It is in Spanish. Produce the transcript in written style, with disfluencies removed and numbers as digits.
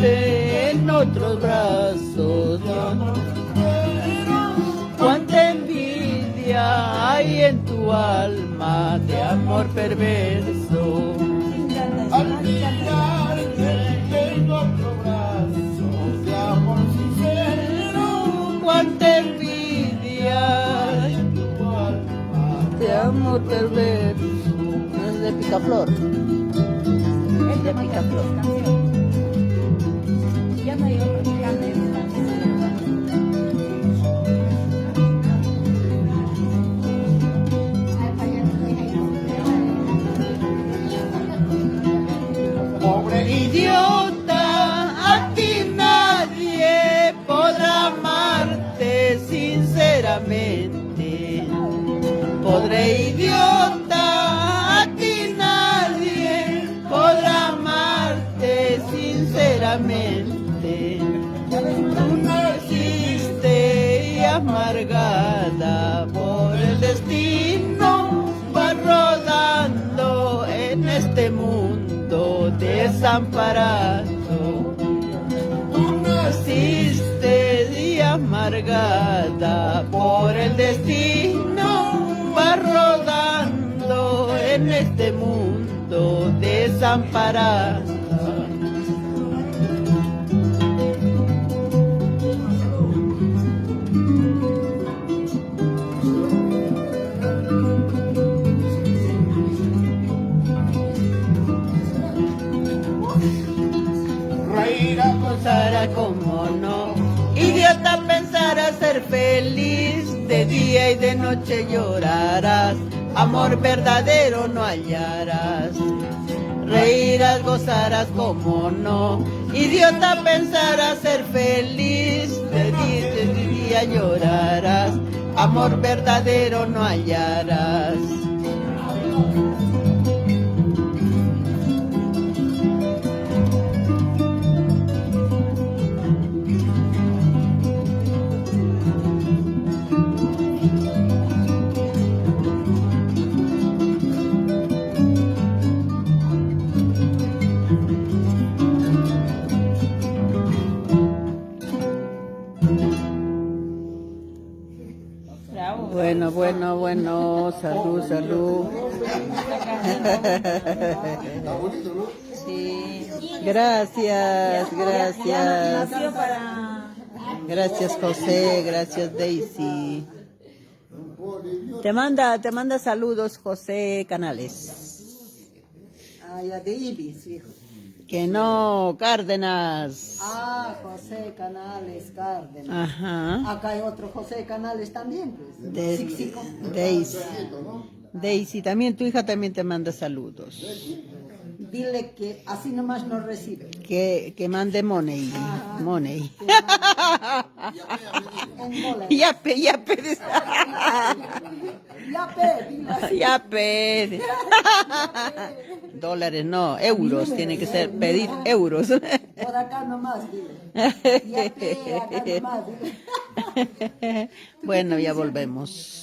amarte en otros brazos. Cuánta envidia hay en tu alma de amor perverso. En otro brazo de amor sincero. Cuánta envidia en tu alma de amor perverso. Es de Picaflor. Es de Picaflor. Ya no hay otro que cante esa canción. Pobre idiota, a ti nadie podrá amarte sinceramente. Pobre idiota, a ti nadie podrá amarte sinceramente. Tú naciste y amargada por el destino, vas rodando en este mundo desamparado. Tú naciste y amargada por el destino, vas rodando en este mundo desamparada. Reirás, gozarás como no, idiota pensarás ser feliz, de día y de noche llorarás, amor verdadero no hallarás. Reirás, gozarás como no, idiota pensarás ser feliz, de día llorarás, amor verdadero no hallarás. Bueno, salud. Sí. Gracias. Nació para... Gracias José, gracias Daisy. Te manda saludos José Canales. Ah, ya de Ibis, hijo. Que no, Cárdenas. Ah, José Canales Cárdenas. Ajá. Acá hay otro José Canales también, pues. Sixico. Daisy, también tu hija también te manda saludos. Dile que así nomás no recibe. Que mande money. En dólares. Ya pe. Ya pe, dile así. Ya pe. Dólares no, euros, tiene que ser pedir euros. Por acá nomás, dile. Ya pe, acá nomás, dile. Bueno, ya volvemos.